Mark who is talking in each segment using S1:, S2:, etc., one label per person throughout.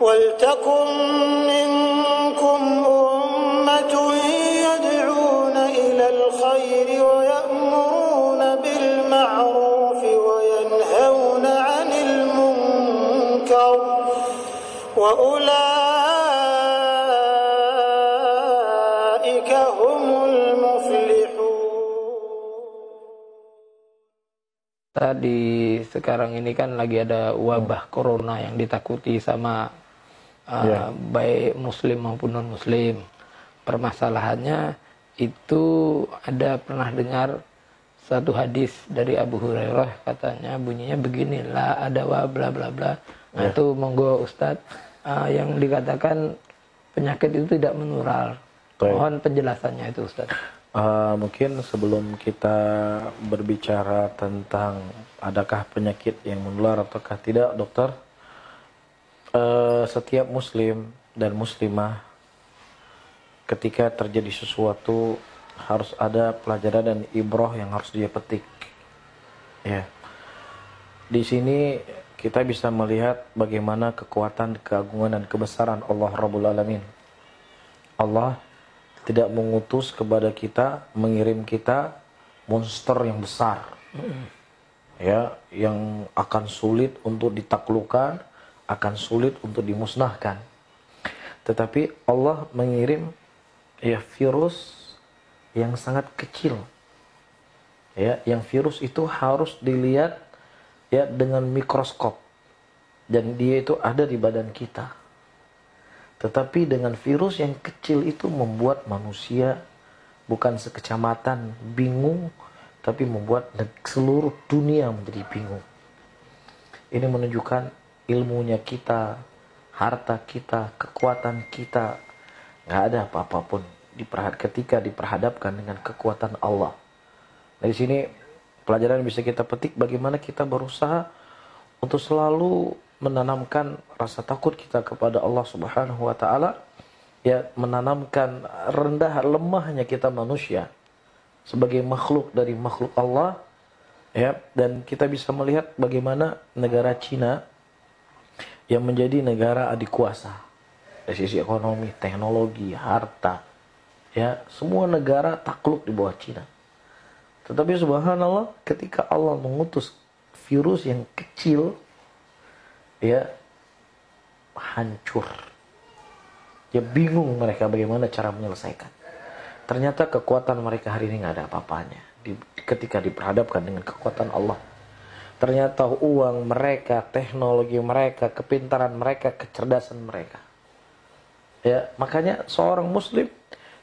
S1: وَلْتَكُنْ مِنْكُمْ أُمَّةٌ يَدْعُونَ إِلَى الْخَيْرِ وَيَأْمُرُونَ بِالْمَعْرُوفِ وَيَنْهَوْنَ عَنِ الْمُنْكَرِ وَأُولَئِكَ هُمُ الْمُفْلِحُونَ.
S2: Tadi sekarang ini kan lagi ada wabah corona yang ditakuti sama baik muslim maupun non muslim. Permasalahannya itu ada pernah dengar satu hadis dari Abu Hurairah, katanya bunyinya begini, la ada wa bla bla bla. Nah itu monggo Ustadz, yang dikatakan penyakit itu tidak menular. Mohon penjelasannya itu Ustadz.
S3: Mungkin sebelum kita berbicara tentang adakah penyakit yang menular ataukah tidak, dokter, setiap muslim dan muslimah ketika terjadi sesuatu harus ada pelajaran dan ibrah yang harus dia petik. Ya. Di sini kita bisa melihat bagaimana kekuatan, keagungan dan kebesaran Allah Rabbul Alamin. Allah tidak mengutus kepada kita, mengirim kita monster yang besar, ya, yang akan sulit untuk ditaklukkan, akan sulit untuk dimusnahkan. Tetapi Allah mengirim virus yang sangat kecil, ya, yang virus itu harus dilihat ya dengan mikroskop, dan dia itu ada di badan kita. Tetapi dengan virus yang kecil itu membuat manusia bukan sekecamatan bingung, tapi membuat seluruh dunia menjadi bingung. Ini menunjukkan ilmunya kita, harta kita, kekuatan kita, nggak ada apa-apapun ketika diperhadapkan dengan kekuatan Allah. Dari sini pelajaran yang bisa kita petik bagaimana kita berusaha untuk selalu menanamkan rasa takut kita kepada Allah Subhanahu wa taala, ya, menanamkan lemahnya kita manusia sebagai makhluk dari makhluk Allah, ya, dan kita bisa melihat bagaimana negara Cina yang menjadi negara adikuasa dari sisi ekonomi, teknologi, harta, ya, semua negara takluk di bawah Cina. Tetapi subhanallah, ketika Allah mengutus virus yang kecil, ya, hancur. Ya, bingung mereka bagaimana cara menyelesaikan. Ternyata kekuatan mereka hari ini nggak ada apa-apanya ketika diperhadapkan dengan kekuatan Allah. Ternyata uang mereka, teknologi mereka, kepintaran mereka, kecerdasan mereka. Ya, makanya seorang muslim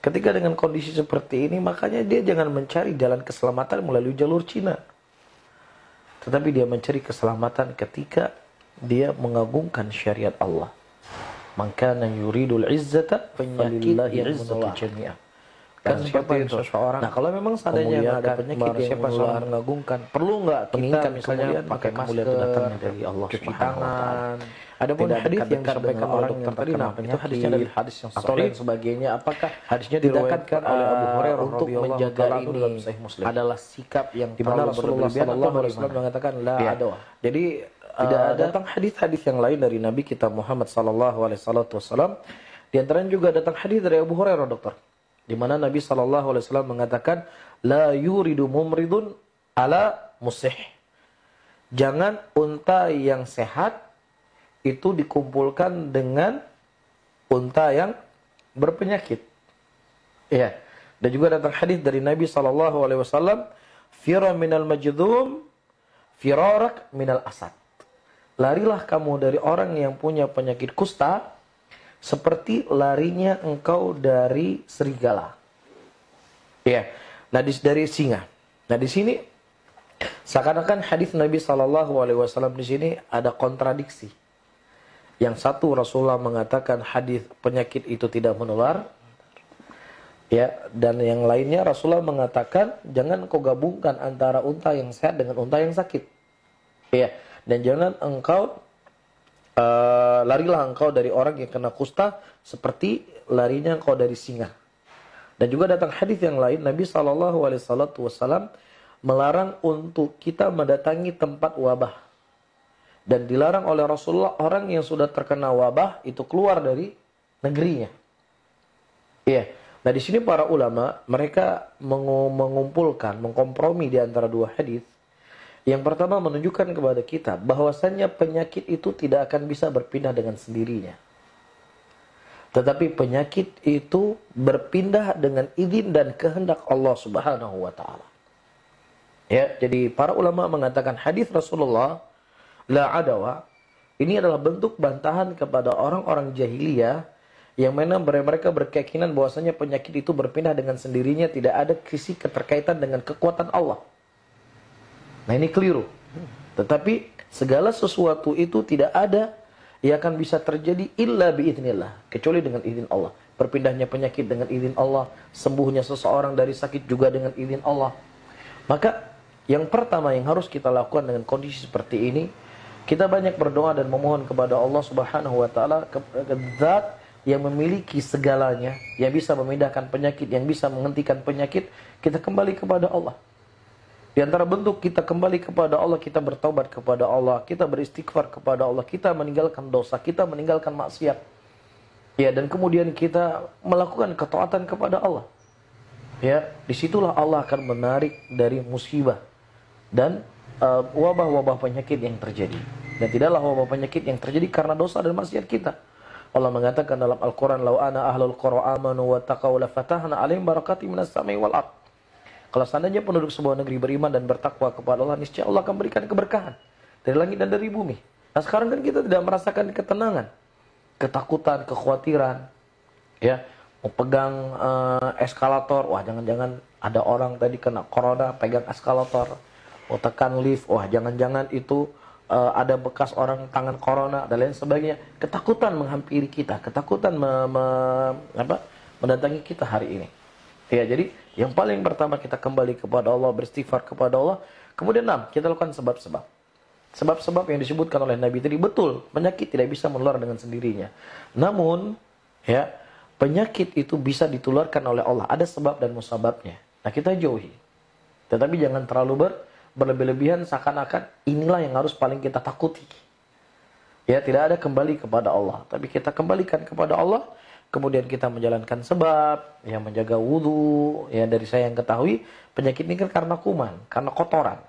S3: ketika dengan kondisi seperti ini, makanya dia jangan mencari jalan keselamatan melalui jalur Cina. Tetapi dia mencari keselamatan ketika dia mengagungkan syariat Allah. Maka yuridul izzata penyakit yang menular jami'ah. Kan seperti itu seseorang. Nah, kalau memang seandainya ada penyakit yang menular, mengagungkan, perlu nggak kita misalnya pakai masker, datangnya dari Allah, cuci tangan. Adapun hadis yang disampaikan oleh dokter tadi, nah itu hadisnya dari hadis yang sahih sebagainya. Apakah hadisnya diriwayatkan oleh Abu Hurairah untuk menjaga ini adalah sikap yang dimana Rasulullah SAW mengatakan la ada. Jadi tidak datang hadis-hadis yang lain dari Nabi kita Muhammad SAW. Di antaranya juga datang hadis dari Abu Hurairah, dokter, di mana Nabi SAW mengatakan la yuridu mumridun ala musih. Jangan unta yang sehat itu dikumpulkan dengan unta yang berpenyakit. Ya. Dan juga datang hadis dari Nabi SAW, fira minal majdhum firarak minal asad. Larilah kamu dari orang yang punya penyakit kusta seperti larinya engkau dari serigala. Ya. Nah, dari singa. Nah, di sini seakan-akan hadis Nabi SAW di sini ada kontradiksi. Yang satu, Rasulullah mengatakan hadis penyakit itu tidak menular, ya, dan yang lainnya Rasulullah mengatakan jangan kau gabungkan antara unta yang sehat dengan unta yang sakit, ya, dan jangan engkau larilah engkau dari orang yang kena kusta seperti larinya engkau dari singa. Dan juga datang hadis yang lain, Nabi SAW melarang untuk kita mendatangi tempat wabah. Dan dilarang oleh Rasulullah orang yang sudah terkena wabah itu keluar dari negerinya. Iya. Nah di sini para ulama mereka mengumpulkan, mengkompromi di antara dua hadis. Yang pertama menunjukkan kepada kita bahwasannya penyakit itu tidak akan bisa berpindah dengan sendirinya. Tetapi penyakit itu berpindah dengan izin dan kehendak Allah Subhanahu wa taala. Ya, jadi para ulama mengatakan hadis Rasulullah la adawa ini adalah bentuk bantahan kepada orang-orang jahiliyah yang mana mereka berkeyakinan bahwasanya penyakit itu berpindah dengan sendirinya, tidak ada sisi keterkaitan dengan kekuatan Allah. Nah ini keliru. Tetapi segala sesuatu itu tidak ada yang akan bisa terjadi illa biiznillah, kecuali dengan izin Allah. Berpindahnya penyakit dengan izin Allah, sembuhnya seseorang dari sakit juga dengan izin Allah. Maka yang pertama yang harus kita lakukan dengan kondisi seperti ini, kita banyak berdoa dan memohon kepada Allah Subhanahu wa taala, Zat yang memiliki segalanya, yang bisa memindahkan penyakit, yang bisa menghentikan penyakit. Kita kembali kepada Allah. Di antara bentuk kita kembali kepada Allah, kita bertaubat kepada Allah, kita beristighfar kepada Allah, kita meninggalkan dosa, kita meninggalkan maksiat. Ya, dan kemudian kita melakukan ketaatan kepada Allah. Ya, disitulah Allah akan menarik dari musibah dan wabah-wabah penyakit yang terjadi. Dan tidaklah wabah penyakit yang terjadi karena dosa dan maksiat kita. Allah mengatakan dalam Al-Quran, "Lau ana ahlul qura amanu wa taqaw la fatahna 'alaihim barakatim minas sama'i wal ardh." Kalau seandainya penduduk sebuah negeri beriman dan bertakwa kepada Allah, niscaya Allah akan berikan keberkahan dari langit dan dari bumi. Nah sekarang kan kita tidak merasakan ketenangan, ketakutan, kekhawatiran. Ya, mau pegang eskalator, wah jangan-jangan ada orang tadi kena corona pegang eskalator. Mau tekan lift, wah jangan-jangan itu ada bekas orang tangan corona dan lain sebagainya. Ketakutan menghampiri kita, ketakutan mendatangi kita hari ini. Ya, jadi yang paling pertama kita kembali kepada Allah, beristighfar kepada Allah. Kemudian kita lakukan sebab-sebab. Sebab-sebab yang disebutkan oleh Nabi tadi betul, penyakit tidak bisa menular dengan sendirinya. Namun, ya, penyakit itu bisa ditularkan oleh Allah. Ada sebab dan musababnya. Nah, kita jauhi. Tetapi jangan terlalu berlebih-lebihan seakan-akan inilah yang harus paling kita takuti. Ya, tidak ada kembali kepada Allah, tapi kita kembalikan kepada Allah. Kemudian kita menjalankan sebab, yang menjaga wudhu. Ya, dari saya yang ketahui, penyakit ini kan karena kuman, karena kotoran.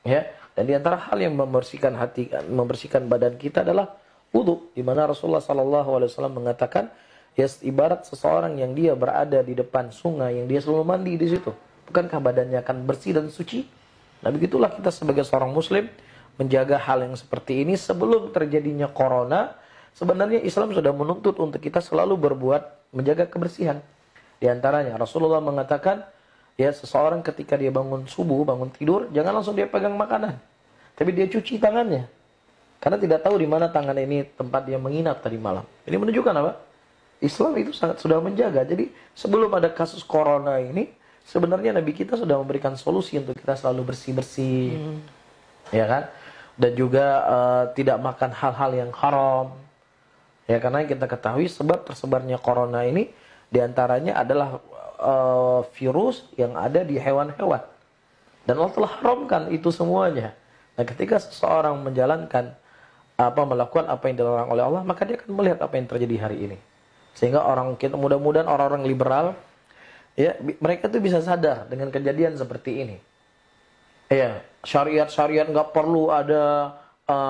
S3: Ya, dan di antara hal yang membersihkan hati, membersihkan badan kita adalah wudhu. Di mana Rasulullah SAW mengatakan, ya ibarat seseorang yang dia berada di depan sungai, yang dia selalu mandi di situ. Bukankah badannya akan bersih dan suci? Nah begitulah kita sebagai seorang muslim menjaga hal yang seperti ini sebelum terjadinya corona. Sebenarnya Islam sudah menuntut untuk kita selalu berbuat menjaga kebersihan. Di antaranya Rasulullah mengatakan, ya seseorang ketika dia bangun subuh, bangun tidur, jangan langsung dia pegang makanan, tapi dia cuci tangannya. Karena tidak tahu di mana tangan ini tempat dia menginap tadi malam. Ini menunjukkan apa? Islam itu sangat sudah menjaga. Jadi sebelum ada kasus corona ini, sebenarnya Nabi kita sudah memberikan solusi untuk kita selalu bersih-bersih. Ya kan? Dan juga tidak makan hal-hal yang haram. Ya, karena kita ketahui sebab tersebarnya corona ini diantaranya adalah virus yang ada di hewan-hewan. Dan Allah telah haramkan itu semuanya. Nah, ketika seseorang melakukan apa yang dilarang oleh Allah, maka dia akan melihat apa yang terjadi hari ini. Sehingga mudah-mudahan orang-orang liberal, ya, mereka tuh bisa sadar dengan kejadian seperti ini. Ya, syariat-syariat nggak perlu ada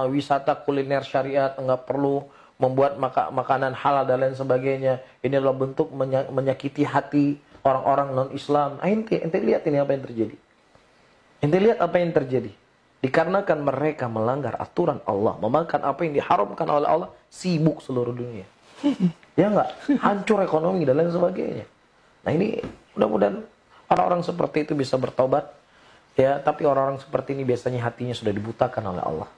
S3: wisata kuliner syariat, nggak perlu membuat makanan halal dan lain sebagainya. Ini adalah bentuk menyakiti hati orang-orang non-Islam. Ente lihat ini apa yang terjadi. Ente lihat apa yang terjadi. Dikarenakan mereka melanggar aturan Allah, memakan apa yang diharamkan oleh Allah, sibuk seluruh dunia. Ya enggak? Hancur ekonomi dan lain sebagainya. Nah ini mudah-mudahan orang-orang seperti itu bisa bertobat. Ya, tapi orang-orang seperti ini biasanya hatinya sudah dibutakan oleh Allah.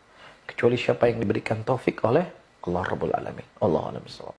S3: Kecuali siapa yang diberikan taufik oleh Allah Rabbul Alamin. Allahu a'lam bishawab.